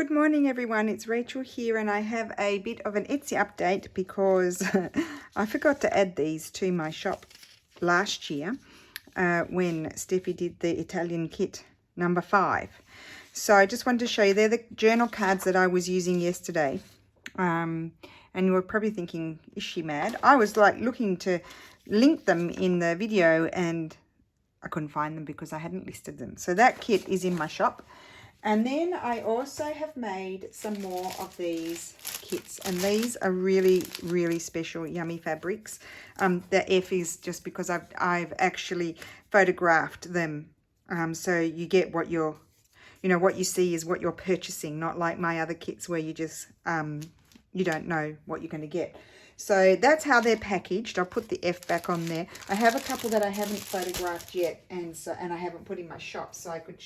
Good morning everyone, it's Rachel here and I have a bit of an Etsy update because I forgot to add these to my shop last year when Steffi did the Italian kit number 5. So I just wanted to show you, they're the journal cards that I was using yesterday. And you were probably thinking, is she mad? I was like looking to link them in the video and I couldn't find them because I hadn't listed them. So that kit is in my shop. And then I also have made some more of these kits, and these are really, really special, yummy fabrics. The F is just because I've actually photographed them, so you get what you're, what you see is what you're purchasing, not like my other kits where you just you don't know what you're going to get. So that's how they're packaged. I'll put the F back on there. I have a couple that I haven't photographed yet, and I haven't put in my shop, so I could.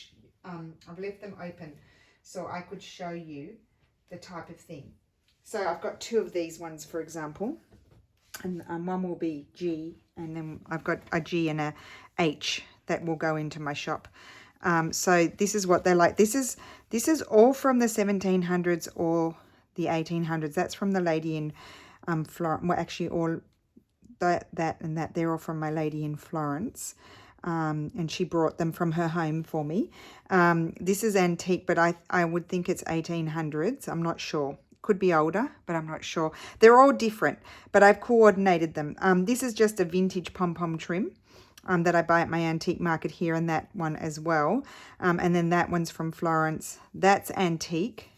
I've left them open so I could show you the type of thing. So I've got 2 of these ones, for example, and one will be G, and then I've got a G and a H that will go into my shop. So this is what they're like. This is all from the 1700s or the 1800s. That's from the lady in Florence. Well, actually, all that and that they're all from my lady in Florence. And she brought them from her home for me. This is antique, but I would think it's 1800s. I'm not sure. Could be older, but I'm not sure. They're all different, but I've coordinated them. This is just a vintage pom-pom trim that I buy at my antique market here, and that one as well. And then that one's from Florence. That's antique,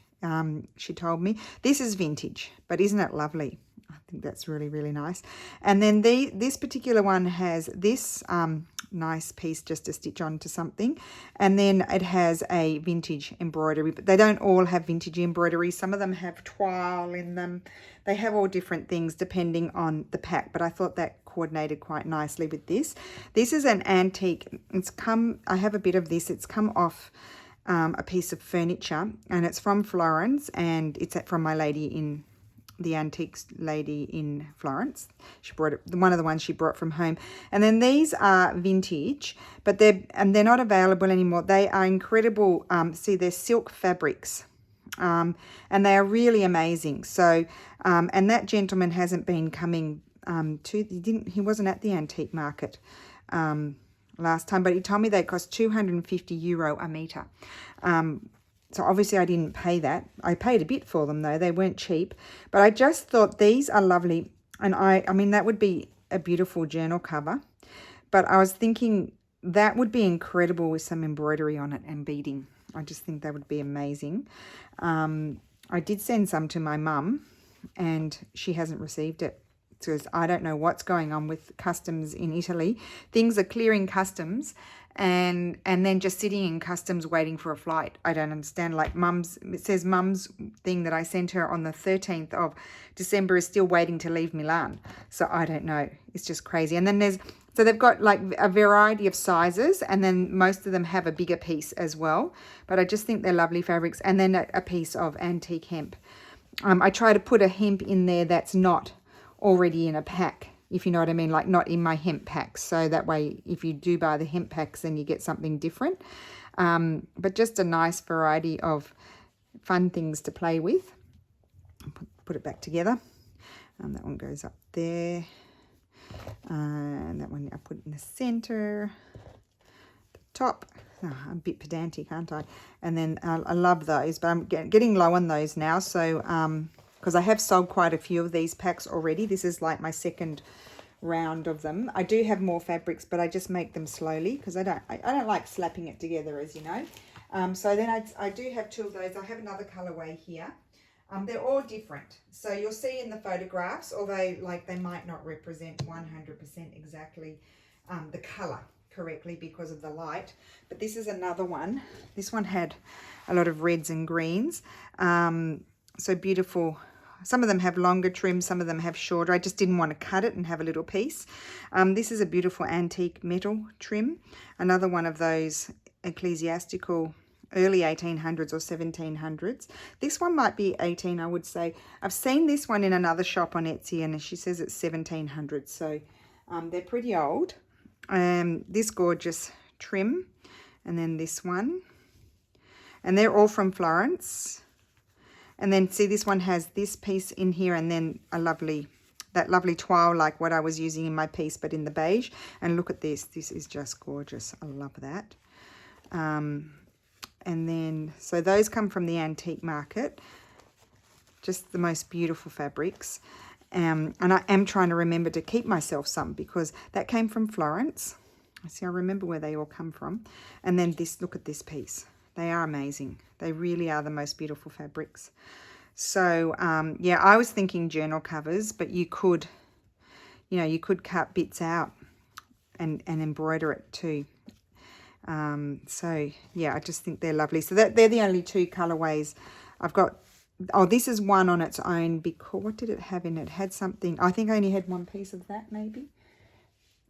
she told me. This is vintage, but isn't it lovely? I think that's really, really nice. And then this particular one has this nice piece just to stitch onto something, and then it has a vintage embroidery, but they don't all have vintage embroidery. Some of them have toile in them. They have all different things depending on the pack, but I thought that coordinated quite nicely with this. This is an antique. I have a bit of this. It's come off a piece of furniture, and it's from Florence, and it's from my lady in the antiques lady in Florence. She brought it, one of the ones she brought from home. And then these are vintage, but they're not available anymore. They are incredible. See, they're silk fabrics, and they are really amazing. So, and that gentleman hasn't been coming he wasn't at the antique market last time, but he told me they cost €250 a meter. So obviously I didn't pay that. I paid a bit for them though. They weren't cheap. But I just thought these are lovely. And I mean, that would be a beautiful journal cover. But I was thinking that would be incredible with some embroidery on it and beading. I just think that would be amazing. I did send some to my mum and she hasn't received it. Because I don't know what's going on with customs in Italy. Things are clearing customs and then just sitting in customs waiting for a flight. I don't understand. Like it says mum's thing that I sent her on the 13th of December is still waiting to leave Milan. So I don't know. It's just crazy. And then so they've got like a variety of sizes, and then most of them have a bigger piece as well. But I just think they're lovely fabrics. And then a piece of antique hemp. I try to put a hemp in there that's not already in a pack, if you know what I mean, like not in my hemp packs. So that way, if you do buy the hemp packs, then you get something different. But just a nice variety of fun things to play with. Put it back together. That one goes up there. And that one I put in the center. The top. Oh, I'm a bit pedantic, aren't I? And then I love those, but I'm getting low on those now. So, because I have sold quite a few of these packs already. This is like my second round of them. I do have more fabrics, but I just make them slowly because I don't like slapping it together, as you know. So then I do have 2 of those. I have another colorway here. They're all different. So you'll see in the photographs, although like they might not represent 100% exactly the color correctly because of the light. But this is another one. This one had a lot of reds and greens. So beautiful. Some of them have longer trim, some of them have shorter. I just didn't want to cut it and have a little piece. This is a beautiful antique metal trim. Another one of those ecclesiastical early 1800s or 1700s. This one might be 18, I would say. I've seen this one in another shop on Etsy and she says it's 1700s. So they're pretty old. This gorgeous trim, and then this one. And they're all from Florence. And then see, this one has this piece in here, and then a lovely, that lovely toile like what I was using in my piece, but in the beige. And look at this. This is just gorgeous. I love that. And then, so those come from the antique market. Just the most beautiful fabrics. And I am trying to remember to keep myself some, because that came from Florence. See, I remember where they all come from. And then this, look at this piece. They are amazing. They really are the most beautiful fabrics. So, yeah, I was thinking journal covers, but you could, you know, you could cut bits out and embroider it too. So, yeah, I just think they're lovely. So they're the only two colorways I've got. Oh, this is one on its own, because what did it have in it? It had something. I think I only had one piece of that, maybe.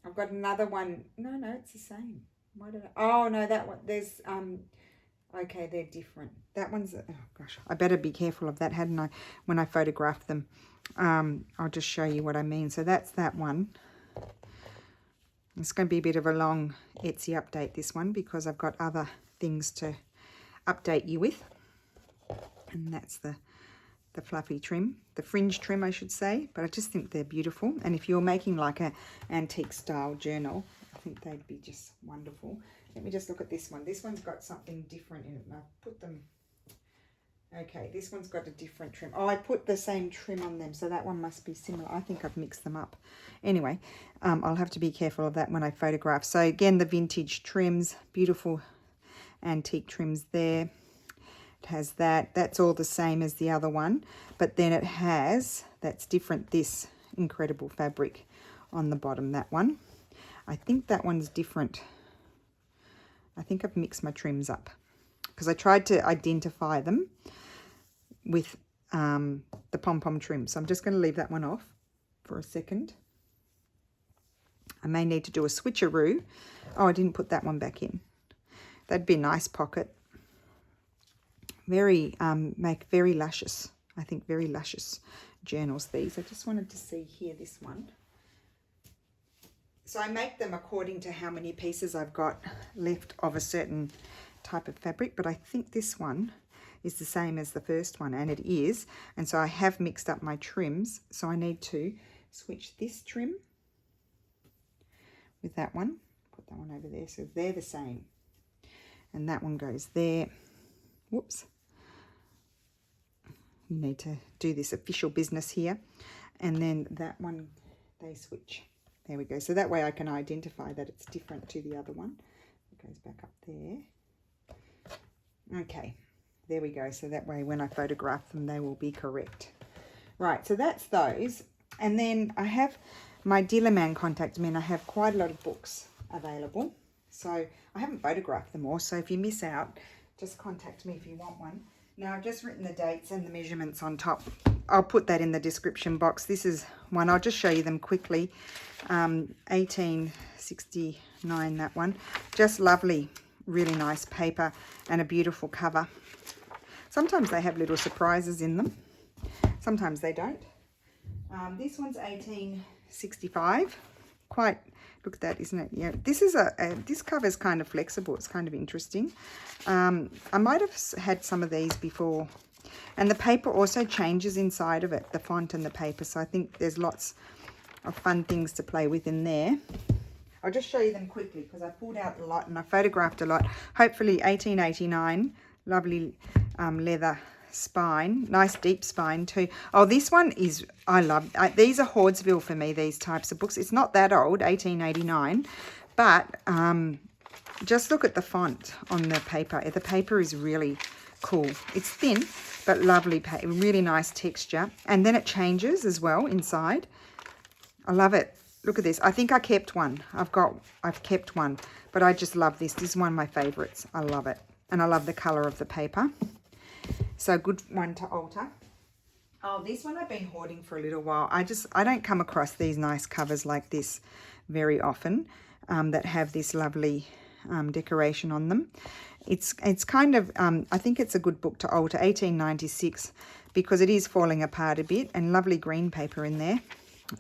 I've got another one. No, it's the same. Why did I? Oh, no, that one. There's, okay, they're different. That one's, oh gosh, I better be careful of that, hadn't I, when I photographed them. I'll just show you what I mean. So that's that one. It's going to be a bit of a long Etsy update, this one, because I've got other things to update you with. And that's the fluffy trim, the fringe trim, I should say. But I just think they're beautiful. And if you're making like a antique style journal, I think they'd be just wonderful. Let me just look at this one. This one's got something different in it. And I've put them, okay, this one's got a different trim. Oh, I put the same trim on them, so that one must be similar. I think I've mixed them up. Anyway, I'll have to be careful of that when I photograph. So again, the vintage trims, beautiful antique trims there. It has that. That's all the same as the other one, but then it has, that's different, this incredible fabric on the bottom, that one. I think that one's different. I think I've mixed my trims up, because I tried to identify them with the pom-pom trim. So I'm just going to leave that one off for a second. I may need to do a switcheroo. Oh, I didn't put that one back in. That'd be a nice pocket. Very, make very luscious, I think very luscious journals, these. I just wanted to see here, this one. So I make them according to how many pieces I've got left of a certain type of fabric, but I think this one is the same as the first one, and it is. And so I have mixed up my trims, so I need to switch this trim with that one. Put that one over there, so they're the same. And that one goes there. Whoops. You need to do this official business here. And then that one, they switch. There we go. So that way I can identify that it's different to the other one. It goes back up there. Okay, there we go. So that way when I photograph them, they will be correct. Right, so that's those. And then I have my dealer man contacted me, and I have quite a lot of books available. So I haven't photographed them all. So if you miss out, just contact me if you want one. Now, I've just written the dates and the measurements on top. I'll put that in the description box. This is one. I'll just show you them quickly. 1869, that one. Just lovely, really nice paper and a beautiful cover. Sometimes they have little surprises in them. Sometimes they don't. This one's 1865. Quite, look at that, isn't it? Yeah, this is this cover is kind of flexible. It's kind of interesting. I might have had some of these before. And the paper also changes inside of it, the font and the paper. So I think there's lots of fun things to play with in there. I'll just show you them quickly, because I pulled out a lot and I photographed a lot. Hopefully 1889, lovely leather spine, nice deep spine too. Oh, this one is, I love, these are Hoardsville for me, these types of books. It's not that old, 1889, but just look at the font on the paper. The paper is really cool. It's thin, but lovely, really nice texture. And then it changes as well inside. I love it. Look at this. I think I kept one. I've kept one, but I just love this. This is one of my favorites. I love it. And I love the color of the paper. So good one to alter. Oh, this one I've been hoarding for a little while. I don't come across these nice covers like this very often, that have this lovely decoration on them. It's kind of, I think it's a good book to alter, 1896, because it is falling apart a bit, and lovely green paper in there.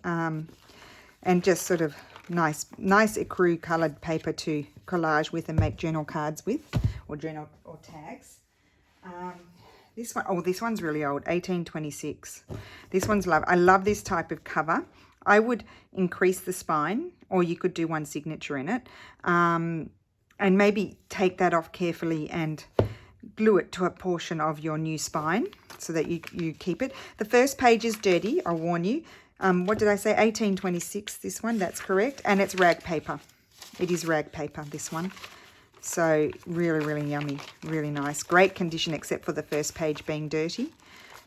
And just sort of nice ecru coloured paper to collage with and make journal cards with, or journal or tags. This one, oh, this one's really old, 1826. This one's I love this type of cover. I would increase the spine, or you could do one signature in it, and maybe take that off carefully and glue it to a portion of your new spine so that you keep it. The first page is dirty, I'll warn you. What did I say? 1826, this one, that's correct. And it's rag paper. It is rag paper, this one. So really, really yummy, really nice. Great condition, except for the first page being dirty,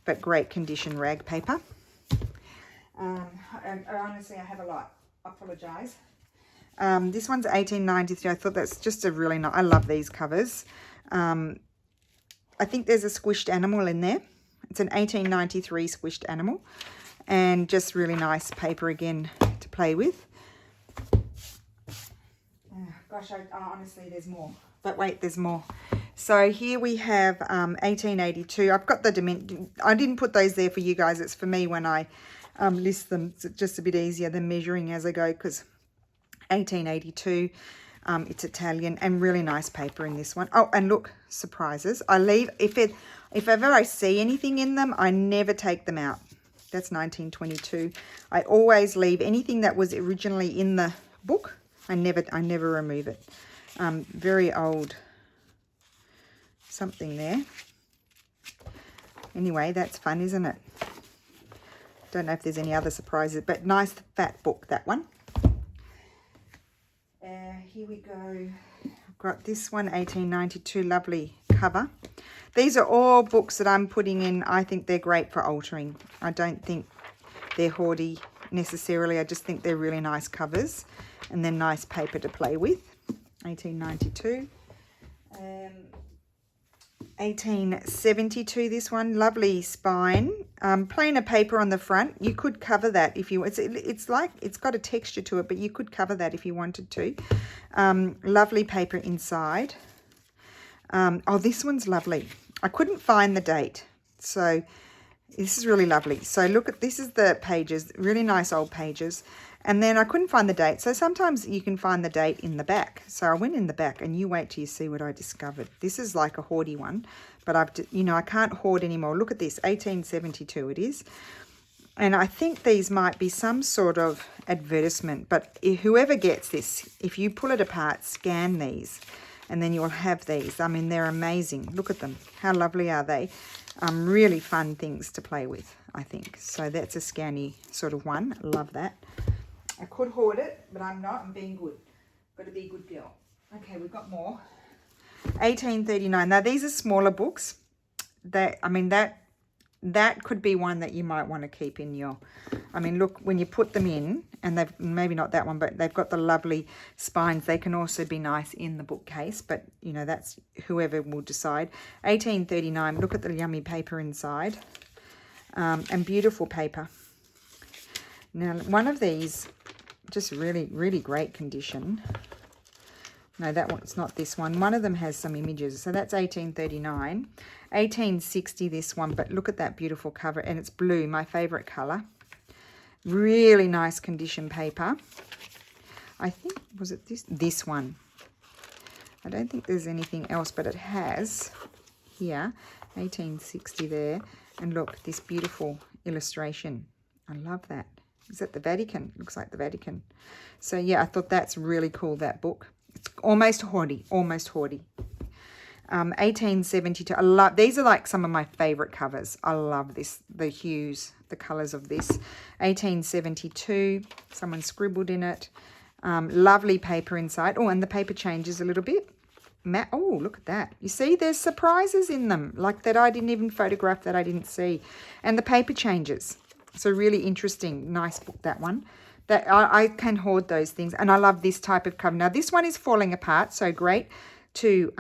but great condition rag paper. And honestly, I have a lot. I apologise. This one's 1893. I thought that's just a really nice, I love these covers. I think there's a squished animal in there. It's an 1893 squished animal, and just really nice paper again to play with. Gosh, honestly, there's more. But wait, there's more. So here we have 1882. I've got the dimension. I didn't put those there for you guys. It's for me when I list them. It's just a bit easier than measuring as I go, because 1882, it's Italian, and really nice paper in this one. Oh, and look, surprises. I leave, if ever I see anything in them, I never take them out. That's 1922. I always leave anything that was originally in the book. I never remove it. Very old something there. Anyway, that's fun, isn't it? Don't know if there's any other surprises, but nice fat book, that one. Here we go. I've got this one, 1892, lovely cover. These are all books that I'm putting in. I think they're great for altering. I don't think they're hoardy necessarily. I just think they're really nice covers, and then nice paper to play with. 1892. 1872, this one, lovely spine, plainer paper on the front. You could cover that if you, it's like, it's got a texture to it, but you could cover that if you wanted to. Lovely paper inside. Oh, this one's lovely. I couldn't find the date, so this is really lovely. So look at, this is the pages, really nice old pages. And then I couldn't find the date. So sometimes you can find the date in the back. So I went in the back, and you wait till you see what I discovered. This is like a hoardy one, but I can't hoard anymore. Look at this, 1872 it is. And I think these might be some sort of advertisement, but whoever gets this, if you pull it apart, scan these, and then you'll have these. I mean, they're amazing. Look at them. How lovely are they? Really fun things to play with, I think. So that's a scanny sort of one. Love that. I could hoard it, but I'm not. I'm being good. Got to be a good girl. Okay, we've got more. 1839. Now, these are smaller books. That could be one that you might want to keep in your... I mean, look, when you put them in, and they've, maybe not that one, but they've got the lovely spines. They can also be nice in the bookcase, but, you know, that's whoever will decide. 1839. Look at the yummy paper inside. And beautiful paper. Now, one of these, just really, really great condition. No, that one, it's not this one. One of them has some images. So that's 1839. 1860, this one. But look at that beautiful cover. And it's blue, my favourite colour. Really nice condition paper. I think, was it this one? I don't think there's anything else, but it has here, 1860 there. And look, this beautiful illustration. I love that. Is that the Vatican? Looks like the Vatican. So, yeah, I thought that's really cool, that book. It's almost hoardy, almost hoardy. 1872. I love, these are like some of my favourite covers. I love this, the hues, the colours of this. 1872. Someone scribbled in it. Lovely paper inside. Oh, and the paper changes a little bit. Oh, look at that. You see, there's surprises in them, like that I didn't even photograph, that I didn't see. And the paper changes. So really interesting. Nice book, that one. That I can hoard those things. And I love this type of cover. Now, this one is falling apart, so great to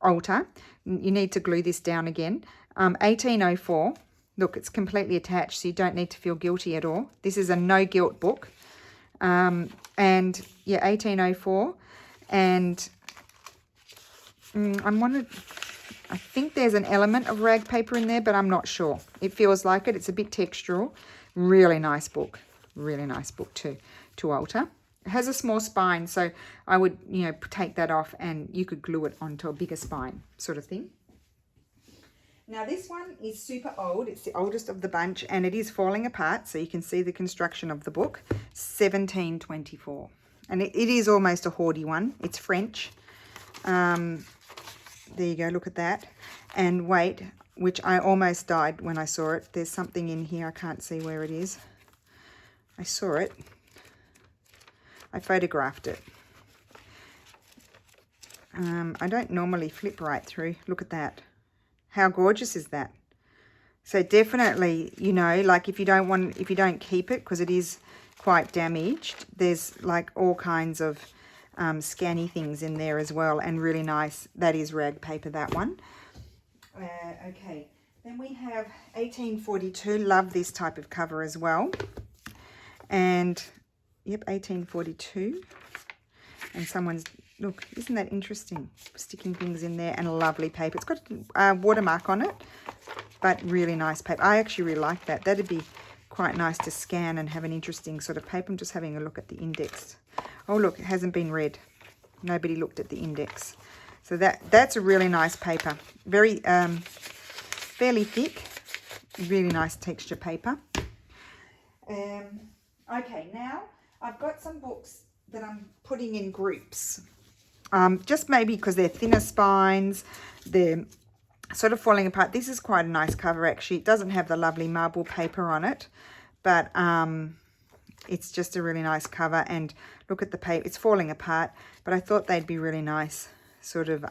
alter. You need to glue this down again. 1804. Look, it's completely attached, so you don't need to feel guilty at all. This is a no-guilt book. And, yeah, 1804. And I think there's an element of rag paper in there, but I'm not sure. It feels like it. It's a bit textural. Really nice book. Really nice book to alter. It has a small spine, so I would, you know, take that off and you could glue it onto a bigger spine sort of thing. Now this one is super old. It's the oldest of the bunch and it is falling apart. So you can see the construction of the book, 1724. And it is almost a hoardy one. It's French. There you go, look at that. And wait, which I almost died when I saw it. There's something in here, I can't see where it is. I saw it. I photographed it. I don't normally flip right through. Look at that. How gorgeous is that? So definitely, you know, like if you don't keep it, because it is quite damaged, there's like all kinds of scanny things in there as well, and really nice. That is rag paper, that one. Okay, then we have 1842. Love this type of cover as well. And yep, 1842. And someone's, look, isn't that interesting? Sticking things in there, and a lovely paper. It's got a watermark on it, but really nice paper. I actually really like that. That'd be quite nice to scan and have an interesting sort of paper. I'm just having a look at the index. Oh, look, it hasn't been read. Nobody looked at the index. So that's a really nice paper. Very, fairly thick. Really nice texture paper. Okay, now I've got some books that I'm putting in groups. Just maybe because they're thinner spines, they're sort of falling apart. This is quite a nice cover actually. It doesn't have the lovely marble paper on it, but it's just a really nice cover. And look at the paper, it's falling apart, but I thought they'd be really nice, sort of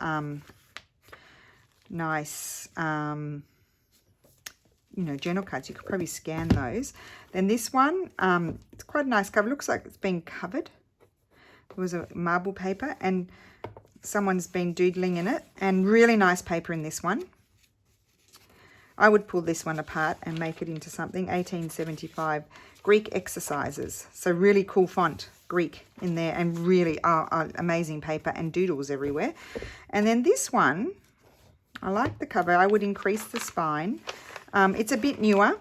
you know, journal cards. You could probably scan those. Then this one, it's quite a nice cover. Looks like it's been covered. It was a marble paper and someone's been doodling in it, and really nice paper in this one. I would pull this one apart and make it into something. 1875 Greek exercises. So really cool font, Greek in there, and really amazing paper and doodles everywhere. And then this one, I like the cover. I would increase the spine. It's a bit newer,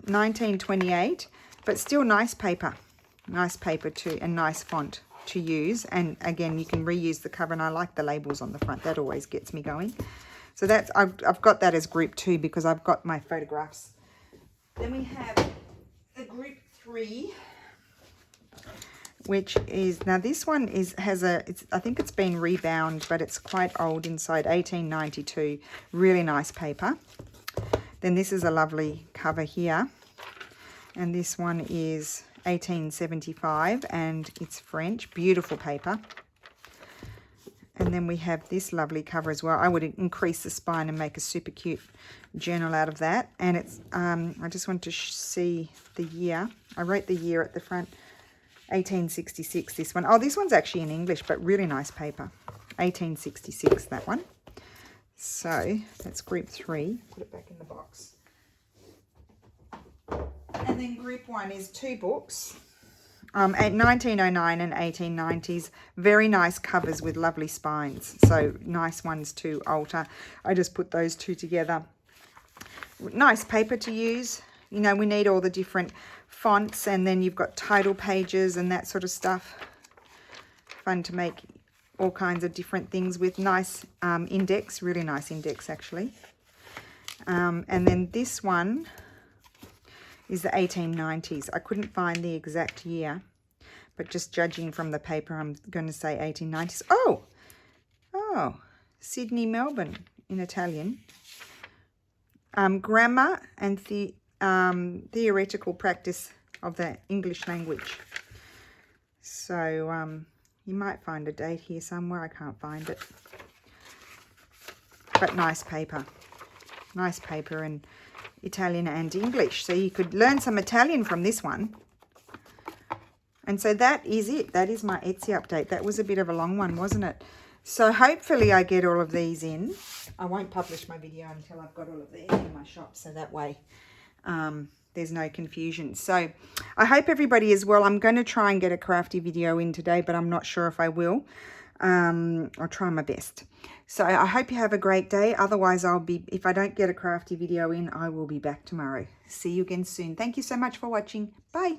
1928, but still nice paper. Nice paper too, and nice font to use. And again, you can reuse the cover, and I like the labels on the front. That always gets me going. So that's, I've got that as group 2 because I've got my photographs. Then we have the group 3, which is, now this one I think it's been rebound, but it's quite old inside, 1892. Really nice paper. Then this is a lovely cover here, and this one is 1875 and it's French. Beautiful paper. And then we have this lovely cover as well. I would increase the spine and make a super cute journal out of that. And it's I just want to see the year. I wrote the year at the front, 1866, this one. Oh, this one's actually in English, but really nice paper. 1866, that one. So that's group 3. Put it back in the box. And then group 1 is 2 books, at 1909 and 1890s. Very nice covers with lovely spines. So nice ones to alter. I just put those 2 together. Nice paper to use. You know, we need all the different fonts, and then you've got title pages and that sort of stuff. Fun to make all kinds of different things with. Nice index, really nice index actually. And then this one is the 1890s. I couldn't find the exact year, but just judging from the paper, I'm going to say 1890s. Oh, Sydney, Melbourne in Italian. Grammar and theoretical practice of the English language. So you might find a date here somewhere. I can't find it. But nice paper. Nice paper, and Italian and English. So you could learn some Italian from this one. And so that is it. That is my Etsy update. That was a bit of a long one, wasn't it? So hopefully I get all of these in. I won't publish my video until I've got all of these in my shop, so that way there's no confusion. So I hope everybody is well. I'm going to try and get a crafty video in today, but I'm not sure if I will. I'll try my best. So I hope you have a great day. Otherwise, if I don't get a crafty video in, I will be back tomorrow. See you again soon. Thank you so much for watching. Bye.